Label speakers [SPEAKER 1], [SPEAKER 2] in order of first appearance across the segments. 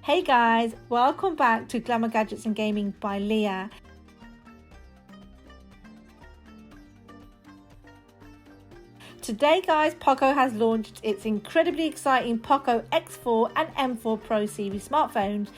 [SPEAKER 1] Hey guys, welcome back to Glamour Gadgets and Gaming by Leah. Today guys, POCO has launched its incredibly exciting POCO X4 and M4 Pro series smartphones.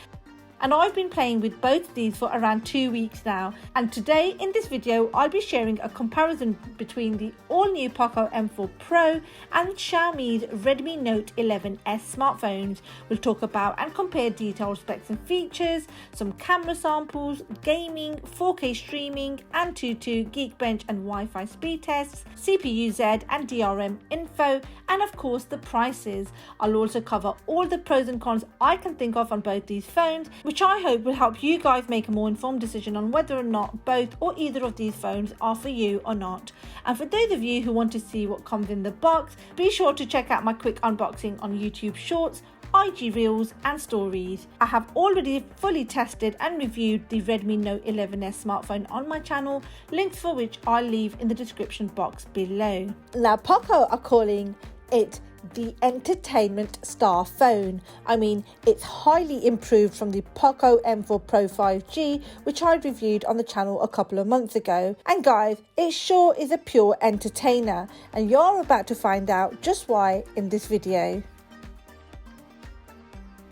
[SPEAKER 1] And I've been playing with both of these for around 2 weeks now, and today in this video I'll be sharing a comparison between the all-new POCO M4 Pro and Xiaomi's Redmi Note 11s smartphones. We'll talk about and compare detailed specs and features, some camera samples, gaming, 4K streaming, Antutu, Geekbench and Wi-Fi speed tests, CPU-Z and DRM info, and of course the prices. I'll also cover all the pros and cons I can think of on both these phones, which I hope will help you guys make a more informed decision on whether or not both or either of these phones are for you or not. And for those of you who want to see what comes in the box, be sure to check out my quick unboxing on YouTube Shorts, IG Reels and Stories. I have already fully tested and reviewed the Redmi Note 11s smartphone on my channel, links for which I'll leave in the description box below. Now POCO are calling it the entertainment star phone. I mean, it's highly improved from the POCO M4 Pro 5G, which I reviewed on the channel a couple of months ago. And guys, it sure is a pure entertainer, and you're about to find out just why in this video.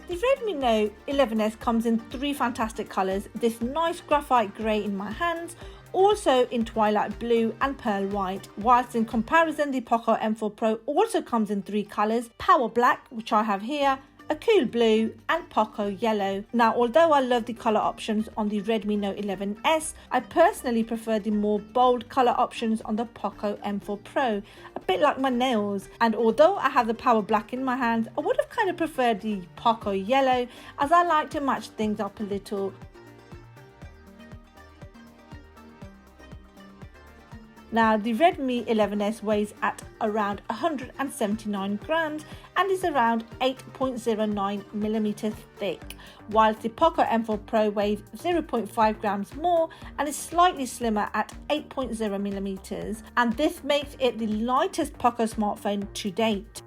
[SPEAKER 1] The Redmi Note 11s comes in three fantastic colours: this nice graphite grey in my hands, also in twilight blue and pearl white, whilst in comparison the POCO M4 Pro also comes in three colours: power black, which I have here, a cool blue and POCO yellow. Now although I love the colour options on the Redmi Note 11s, I personally prefer the more bold colour options on the POCO M4 Pro, a bit like my nails. And although I have the power black in my hands, I would have kind of preferred the POCO yellow, as I like to match things up a little. Now the Redmi 11s weighs at around 179 grams and is around 8.09 millimeters thick, whilst the POCO M4 Pro weighs 0.5 grams more and is slightly slimmer at 8.0 millimeters, and this makes it the lightest POCO smartphone to date.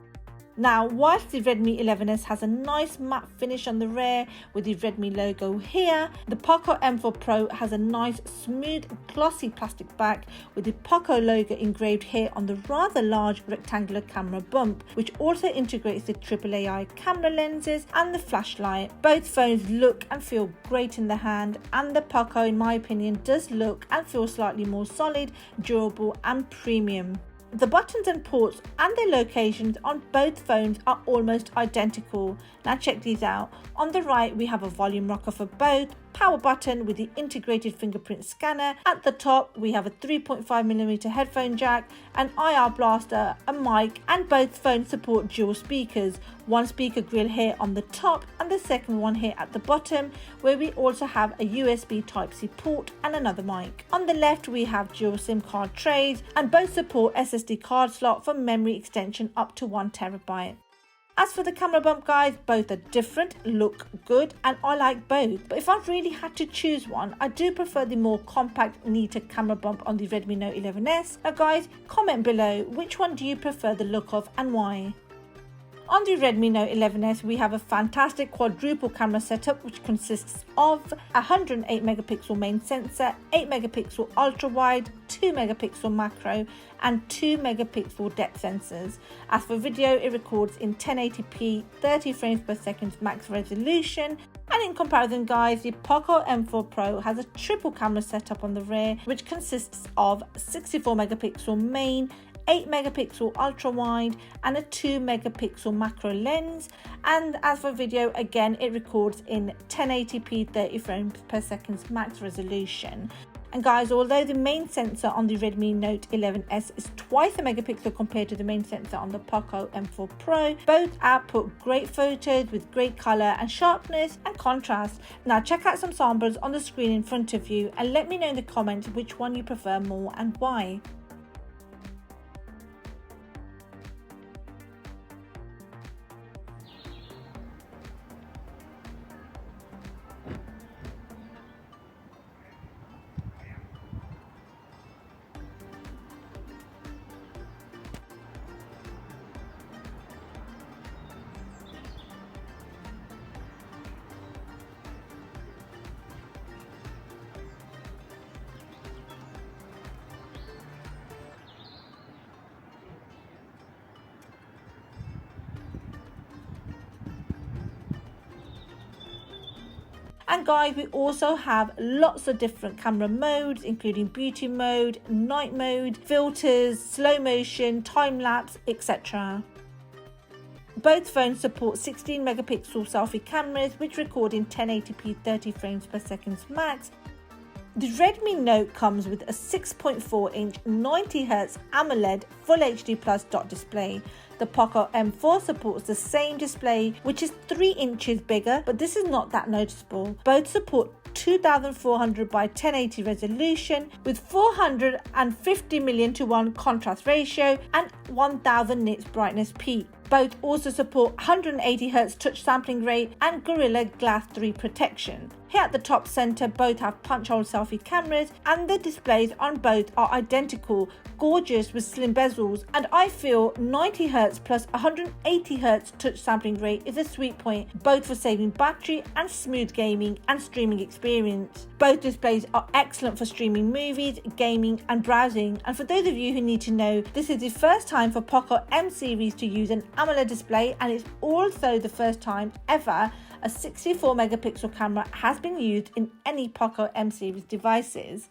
[SPEAKER 1] Now, whilst the Redmi 11s has a nice matte finish on the rear with the Redmi logo here, the POCO M4 Pro has a nice smooth glossy plastic back with the POCO logo engraved here on the rather large rectangular camera bump, which also integrates the AAA camera lenses and the flashlight. Both phones look and feel great in the hand, and the POCO in my opinion does look and feel slightly more solid, durable and premium. The buttons and ports and their locations on both phones are almost identical. Now check these out. On the right we have a volume rocker for both, power button with the integrated fingerprint scanner. At the top we have a 3.5mm headphone jack, an IR blaster, a mic, and both phones support dual speakers, one speaker grill here on the top and the second one here at the bottom, where we also have a USB Type-C port and another mic. On the left we have dual SIM card trays, and both support SSD card slot for memory extension up to 1TB. As for the camera bump guys, both are different, look good, and I like both. But if I really had to choose one, I do prefer the more compact, neater camera bump on the Redmi Note 11s. Now guys, comment below which one do you prefer the look of and why. On the Redmi Note 11s, we have a fantastic quadruple camera setup which consists of a 108MP main sensor, 8MP ultra wide, 2MP macro and 2MP depth sensors. As for video, it records in 1080p 30 frames per second max resolution. And in comparison guys, the POCO M4 Pro has a triple camera setup on the rear which consists of 64MP main, 8MP ultra wide and a 2MP macro lens. And as for video, again it records in 1080p 30 frames per second max resolution. And guys, although the main sensor on the Redmi Note 11s is twice a megapixel compared to the main sensor on the POCO M4 Pro, both output great photos with great colour and sharpness and contrast. Now check out some samples on the screen in front of you and let me know in the comments which one you prefer more and why. And guys, we also have lots of different camera modes, including beauty mode, night mode, filters, slow motion, time lapse, etc. Both phones support 16 megapixel selfie cameras which record in 1080p 30 frames per second max. The Redmi Note comes with a 6.4-inch 90Hz AMOLED Full HD Plus dot display. The POCO M4 supports the same display, which is 3 inches bigger, but this is not that noticeable. Both support 2400 by 1080 resolution with 450 million to 1 contrast ratio and 1000 nits brightness peak. Both also support 180Hz touch sampling rate and Gorilla Glass 3 protection. Here at the top center, both have punch-hole selfie cameras and the displays on both are identical, gorgeous with slim bezels, and I feel 90Hz plus 180Hz touch sampling rate is a sweet point, both for saving battery and smooth gaming and streaming experience. Both displays are excellent for streaming movies, gaming and browsing, and for those of you who need to know, this is the first time for POCO M series to use an AMOLED display, and it's also the first time ever a 64 megapixel camera has been used in any POCO M series devices.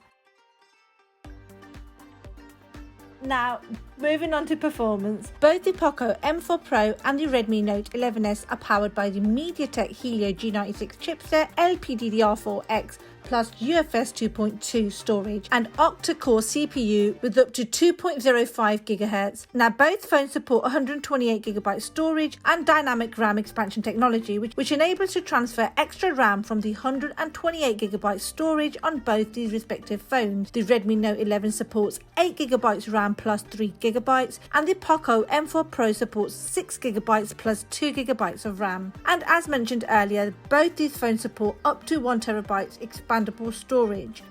[SPEAKER 1] Now, moving on to performance, both the POCO M4 Pro and the Redmi Note 11S are powered by the Mediatek Helio G96 chipset, LPDDR4X plus UFS 2.2 storage and octa-core CPU with up to 2.05 GHz. Now, both phones support 128GB storage and dynamic RAM expansion technology, which enables to transfer extra RAM from the 128GB storage on both these respective phones. The Redmi Note 11 supports 8GB RAM plus 3GB, and the POCO M4 Pro supports 6GB plus 2GB of RAM. And as mentioned earlier, both these phones support up to 1TB expandable storage.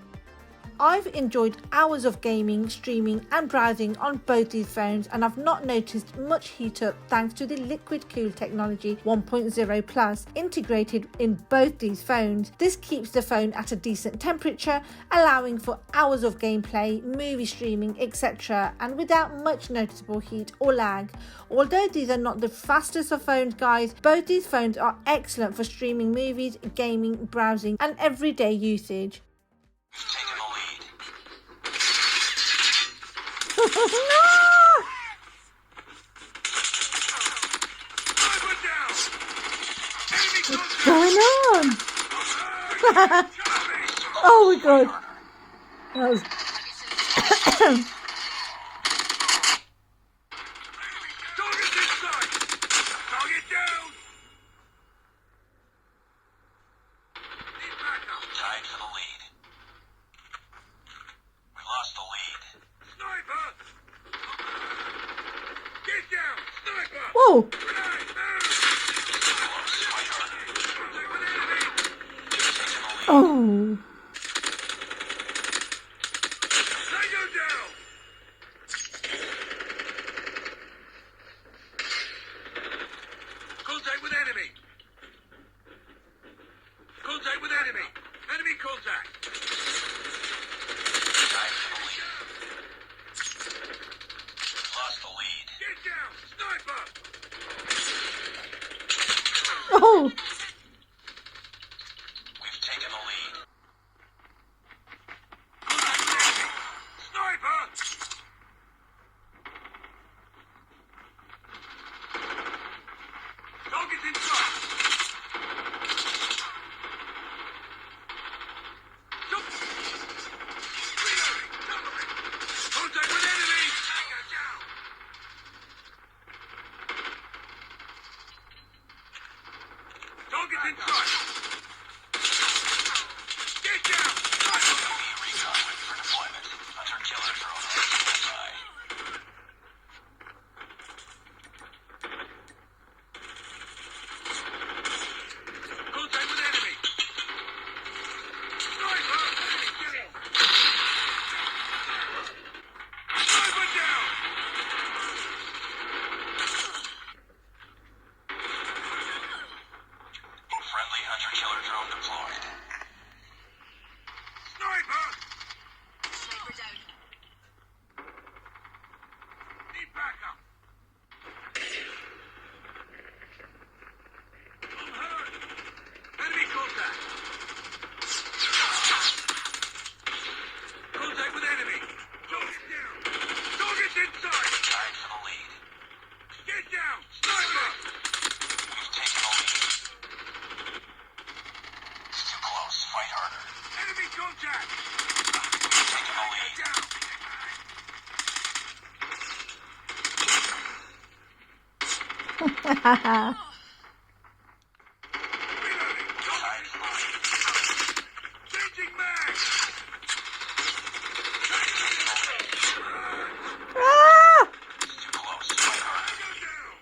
[SPEAKER 1] I've enjoyed hours of gaming, streaming and browsing on both these phones, and I've not noticed much heat up thanks to the liquid cool technology 1.0 plus integrated in both these phones. This keeps the phone at a decent temperature, allowing for hours of gameplay, movie streaming, etc., and without much noticeable heat or lag. Although these are not the fastest of phones, guys, both these phones are excellent for streaming movies, gaming, browsing and everyday usage.
[SPEAKER 2] What's
[SPEAKER 1] going on? Oh my god. That was
[SPEAKER 2] tied for the lead. We lost the lead. Sniper! Get down! Sniper!
[SPEAKER 1] whoa. Oh.
[SPEAKER 2] Contact with enemy. Contact with enemy. Enemy contact. Tied for the lead. Lost the lead. Get down! Sniper!
[SPEAKER 1] Oh.
[SPEAKER 2] We've taken the lead. Contact with enemy. Sniper! Target's in sight. Contact with enemy! Tango down! Changing mag.
[SPEAKER 1] Ah!
[SPEAKER 2] Too close. Tango down.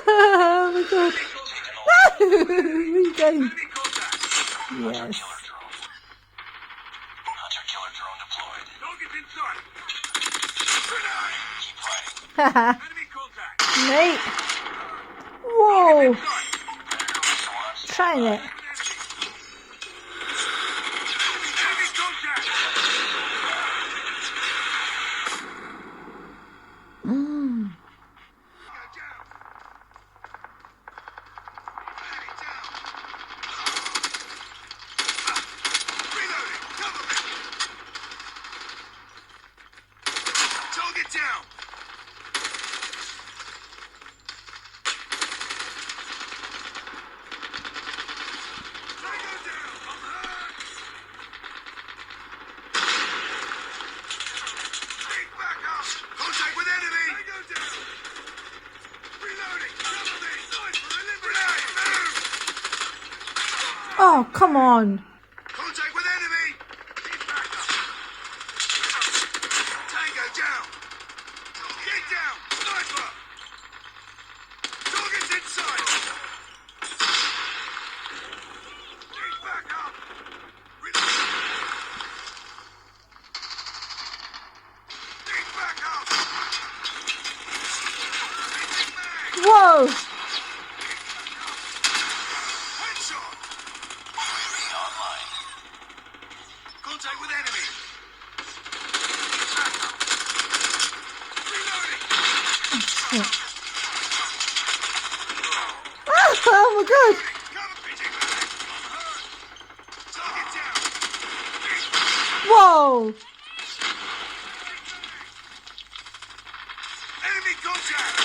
[SPEAKER 1] Oh my god. Where are you going?
[SPEAKER 2] Enemy contact.
[SPEAKER 1] Yes.
[SPEAKER 2] Hunter-killer drone deployed. Target in sight. Grenade. Keep fighting.
[SPEAKER 1] Haha.
[SPEAKER 2] Enemy contact.
[SPEAKER 1] Mate. Whoa.
[SPEAKER 2] Sight.
[SPEAKER 1] Trying it.
[SPEAKER 2] Enemy contact.
[SPEAKER 1] Mm.
[SPEAKER 2] Go down. Enemy down. Reloading. Cover me. Target down. Tango down. I'm hurt. Take back up. Contact with enemy. Tango down. Reloading. Cover me. Sniper eliminated. Move.
[SPEAKER 1] Oh, come on.
[SPEAKER 2] Contact with enemy. Keep back up. Tango down. Get down. Sniper. Target's inside. Get back up. Get back up. Changing mag.
[SPEAKER 1] Whoa.
[SPEAKER 2] Headshot. Online. Contact with enemy. Back up. Reloading.
[SPEAKER 1] Oh my god.
[SPEAKER 2] Cover me. I'm hurt. Target down.
[SPEAKER 1] Whoa.
[SPEAKER 2] Enemy contact.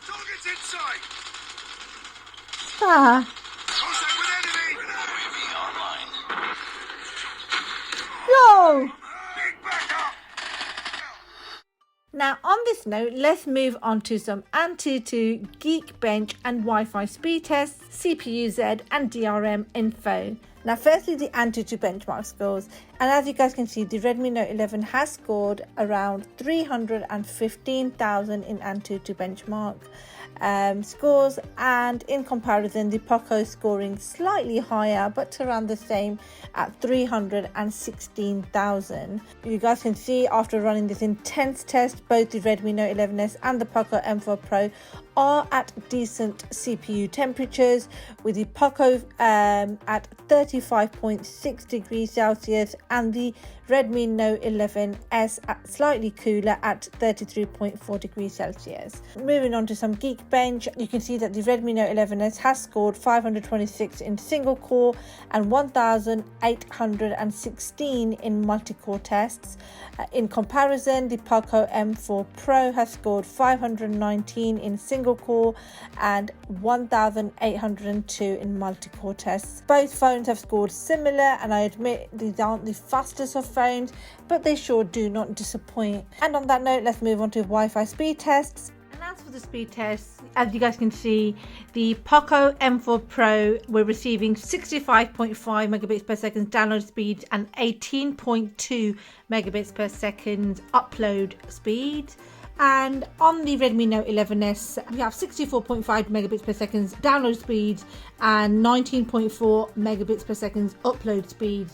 [SPEAKER 2] Target's inside.
[SPEAKER 1] Ah.
[SPEAKER 2] Contact with enemy. UAV online.
[SPEAKER 1] Yo.
[SPEAKER 2] Get back up.
[SPEAKER 1] Now, on this note, let's move on to some Antutu, Geekbench and Wi-Fi speed tests, CPU-Z and DRM info. Now, firstly, the Antutu benchmark scores. And as you guys can see, the Redmi Note 11 has scored around 315,000 in Antutu benchmark scores, and in comparison the POCO scoring slightly higher but around the same at 316,000. You guys can see after running this intense test, both the Redmi Note 11s and the POCO M4 Pro are at decent CPU temperatures, with the POCO at 35.6 degrees Celsius and the Redmi Note 11S at slightly cooler at 33.4 degrees Celsius. Moving on to some Geekbench, you can see that the Redmi Note 11S has scored 526 in single core and 1,816 in multi-core tests. In comparison, the POCO M4 Pro has scored 519 in single core and 1,802 in multi-core tests. Both phones have scored similar, and I admit these aren't the fastest of phones, but they sure do not disappoint. And on that note, let's move on to Wi-Fi speed tests. And as for the speed tests, as you guys can see, the POCO M4 Pro, we're receiving 65.5 megabits per second download speed and 18.2 megabits per second upload speed. And on the Redmi Note 11S, we have 64.5 megabits per second download speed and 19.4 megabits per second upload speed.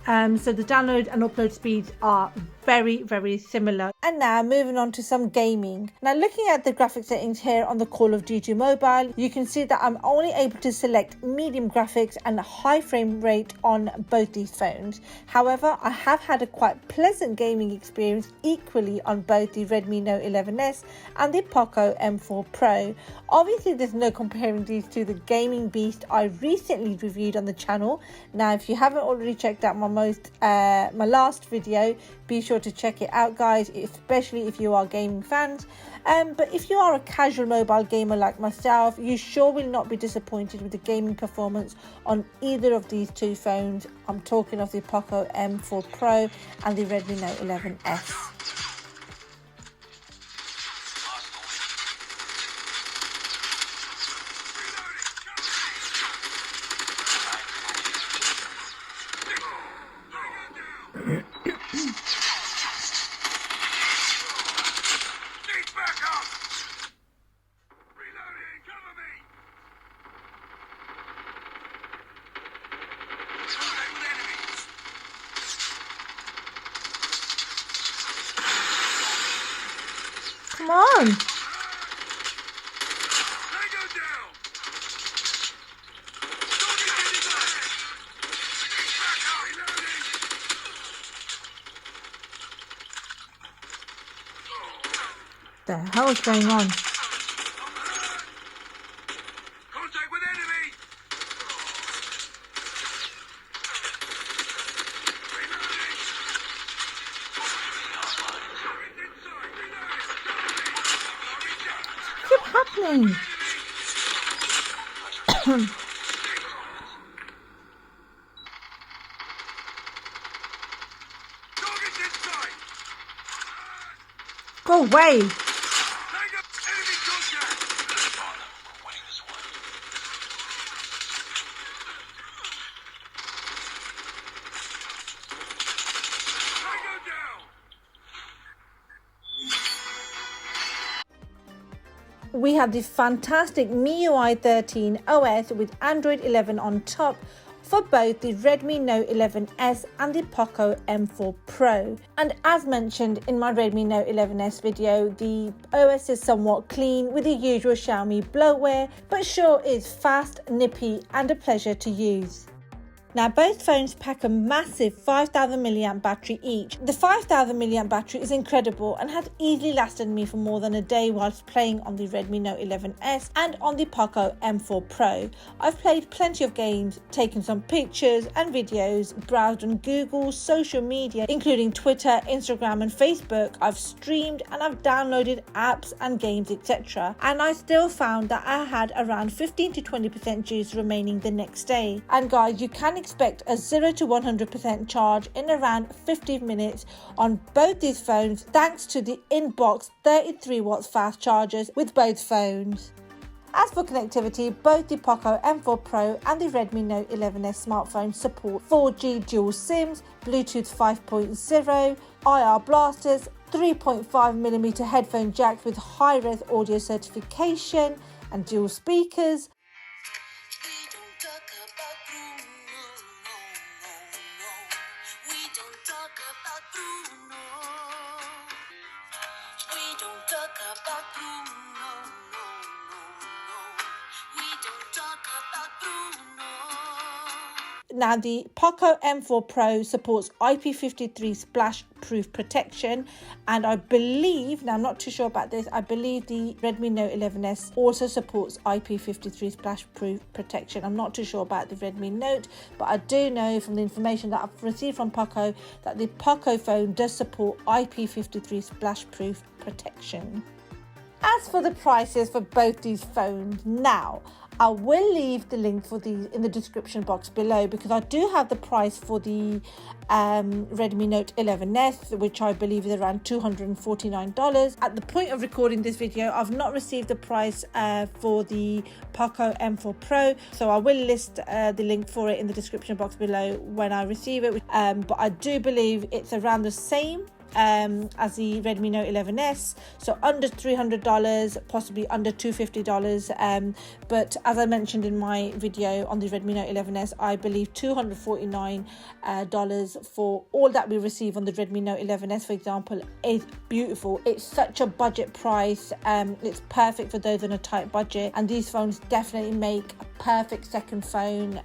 [SPEAKER 1] So the download and upload speeds are very, very similar. And now moving on to some gaming. Now looking at the graphics settings here on the Call of Duty Mobile, you can see that I'm only able to select medium graphics and high frame rate on both these phones. However, I have had a quite pleasant gaming experience equally on both the Redmi Note 11S and the POCO M4 Pro. Obviously, there's no comparing these to the gaming beast I recently reviewed on the channel. Now, if you haven't already checked out my last video, be sure to check it out, guys, especially if you are gaming fans. But if you are a casual mobile gamer like myself, you sure will not be disappointed with the gaming performance on either of these two phones. I'm talking of the POCO M4 Pro and the Redmi Note 11S. on.
[SPEAKER 2] Tango down. Target inside. Back out. Reloading.
[SPEAKER 1] The hell is going on?
[SPEAKER 2] Contact with enemy. Reloading. Target inside. Reloading.
[SPEAKER 1] What's happening?
[SPEAKER 2] Target inside.
[SPEAKER 1] Go away.
[SPEAKER 2] Tango. Enemy contact. Tango down.
[SPEAKER 1] We have the fantastic MIUI 13 OS with Android 11 on top for both the Redmi Note 11S and the POCO M4 Pro. And as mentioned in my Redmi Note 11S video, the OS is somewhat clean with the usual Xiaomi bloatware, but sure is fast, nippy and a pleasure to use. Now both phones pack a massive 5000 mAh battery each. The 5000 mAh battery is incredible and has easily lasted me for more than a day whilst playing on the Redmi Note 11S and on the POCO M4 Pro. I've played plenty of games, taken some pictures and videos, browsed on Google, social media including Twitter, Instagram and Facebook. I've streamed and I've downloaded apps and games etc. And I still found that I had around 15 to 20% juice remaining the next day. And guys, you can expect a 0 to 100% charge in around 15 minutes on both these phones thanks to the inbox 33 watts fast chargers with both phones. As for connectivity, both the POCO M4 Pro and the Redmi Note 11S smartphones support 4G dual SIMs, Bluetooth 5.0, IR blasters, 3.5mm headphone jacks with high-res audio certification and dual speakers. Now the POCO M4 Pro supports IP53 splash proof protection, and I believe, now I'm not too sure about this, I believe the Redmi Note 11S also supports IP53 splash proof protection. I'm not too sure about the Redmi Note, but I do know from the information that I've received from POCO that the POCO phone does support IP53 splash proof protection. As for the prices for both these phones, now I will leave the link for these in the description box below because I do have the price for the Redmi Note 11S, which I believe is around $249. At the point of recording this video, I've not received the price for the POCO M4 Pro, so I will list the link for it in the description box below when I receive it. But I do believe it's around the same as the Redmi Note 11S, so under $300, possibly under $250, but as I mentioned in my video on the Redmi Note 11S, I believe $249 for all that we receive on the Redmi Note 11S, for example, is beautiful. It's such a budget price, it's perfect for those on a tight budget, and these phones definitely make a perfect second phone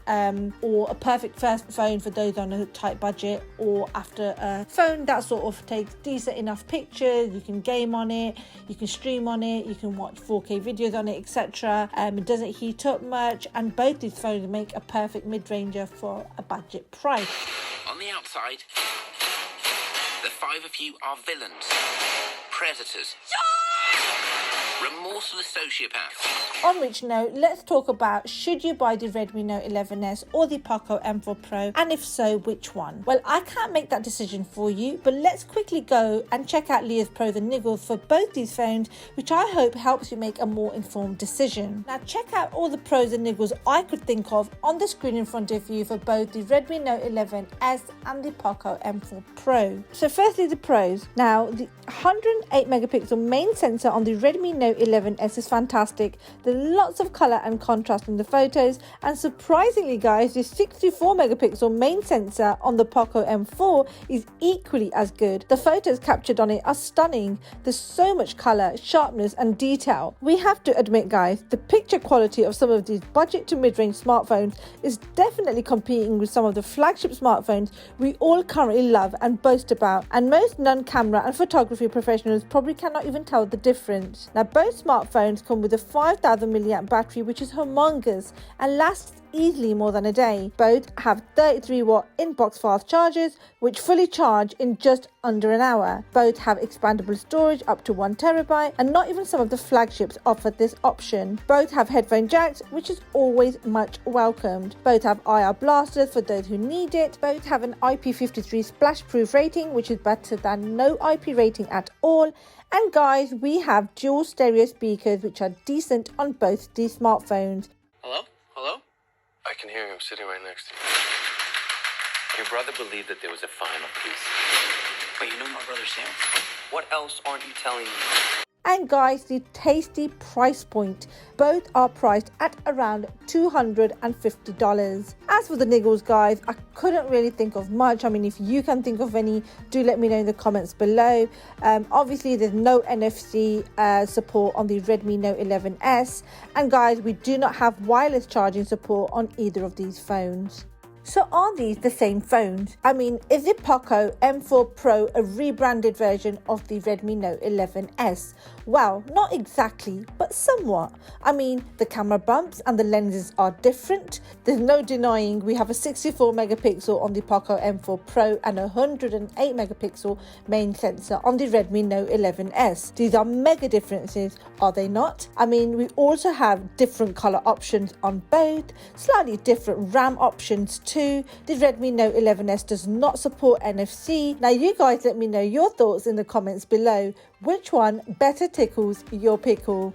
[SPEAKER 1] or a perfect first phone for those on a tight budget, or after a phone that sort of takes decent enough pictures. You can game on it, you can stream on it, you can watch 4K videos on it, etc. It doesn't heat up much, and both these phones make a perfect mid-ranger for a budget price.
[SPEAKER 3] On the outside, the five of you are villains, predators, remorseless sociopaths.
[SPEAKER 1] On which note, let's talk about, should you buy the Redmi Note 11S or the POCO M4 Pro, and if so, which one? Well, I can't make that decision for you, but let's quickly go and check out Leah's pros and niggles for both these phones, which I hope helps you make a more informed decision. Now check out all the pros and niggles I could think of on the screen in front of you for both the Redmi Note 11S and the POCO M4 Pro. So firstly, the pros. Now, the 108 megapixel main sensor on the Redmi Note 11 11S is fantastic. There's lots of colour and contrast in the photos, and surprisingly guys, the 64 megapixel main sensor on the POCO M4 is equally as good. The photos captured on it are stunning. There's so much colour, sharpness and detail. We have to admit guys, the picture quality of some of these budget to mid-range smartphones is definitely competing with some of the flagship smartphones we all currently love and boast about, and most non-camera and photography professionals probably cannot even tell the difference. Now both smartphones come with a 5000 mAh battery, which is humongous and lasts easily more than a day. Both have 33 watt inbox fast chargers which fully charge in just under an hour. Both have expandable storage up to 1 terabyte, and not even some of the flagships offer this option. Both have headphone jacks, which is always much welcomed. Both have IR blasters for those who need it. Both have an IP53 splash proof rating, which is better than no IP rating at all. And guys, we have dual stereo speakers which are decent on both these smartphones.
[SPEAKER 3] Hello? Hello?
[SPEAKER 4] I can hear him sitting right next to you. Your brother believed that there was a final piece.
[SPEAKER 3] Wait, you know my brother Sam? What else aren't you telling me?
[SPEAKER 1] And guys, the tasty price point. Both are priced at around $250. As for the niggles guys, I couldn't really think of much. I mean, if you can think of any, do let me know in the comments below. Obviously there's no NFC support on the Redmi Note 11S, and guys, we do not have wireless charging support on either of these phones. So are these the same phones? I mean, is the POCO M4 Pro a rebranded version of the Redmi Note 11S? Well, not exactly, but somewhat. I mean, the camera bumps and the lenses are different. There's no denying we have a 64 megapixel on the POCO M4 Pro and a 108 megapixel main sensor on the Redmi Note 11S. These are mega differences, are they not? I mean, we also have different color options on both, slightly different RAM options too. The Redmi Note 11S does not support NFC. Now you guys let me know your thoughts in the comments below. Which one better tickles your pickle?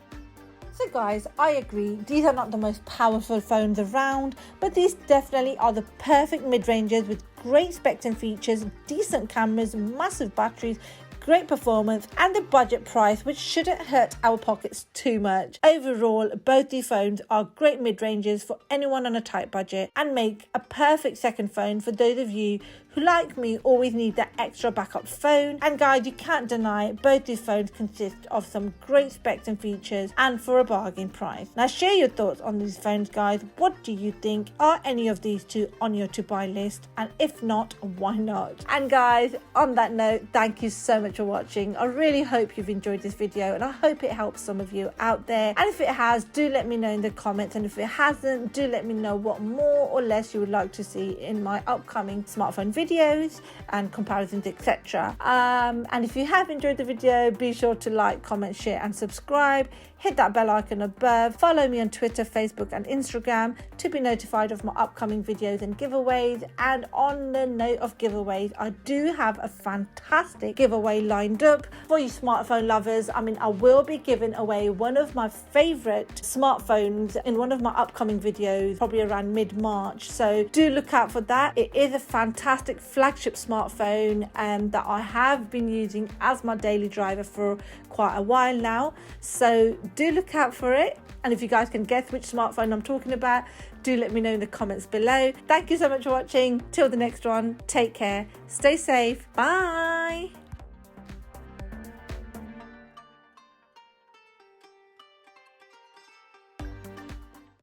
[SPEAKER 1] So guys, I agree, these are not the most powerful phones around, but these definitely are the perfect mid-rangers with great specs and features, decent cameras, massive batteries, great performance and the budget price which shouldn't hurt our pockets too much. Overall, both these phones are great mid-ranges for anyone on a tight budget and make a perfect second phone for those of you who, like me, always need that extra backup phone. And guys, you can't deny both these phones consist of some great specs and features and for a bargain price. Now share your thoughts on these phones guys. What do you think? Are any of these two on your to buy list? And if not, why not? And guys, on that note, thank you so much for watching. I really hope you've enjoyed this video and I hope it helps some of you out there. And if it has, do let me know in the comments, and if it hasn't, do let me know what more or less you would like to see in my upcoming smartphone videos and comparisons, etc. And if you have enjoyed the video, be sure to like, comment, share and subscribe. Hit that bell icon above. Follow me on Twitter, Facebook and Instagram to be notified of my upcoming videos and giveaways. And on the note of giveaways, I do have a fantastic giveaway lined up for you smartphone lovers. I mean, I will be giving away one of my favorite smartphones in one of my upcoming videos, probably around mid-March. So do look out for that. It is a fantastic flagship smartphone that I have been using as my daily driver for quite a while now. So do look out for it. And if you guys can guess which smartphone I'm talking about, do let me know in the comments below. Thank you so much for watching. Till the next one, take care, stay safe, bye.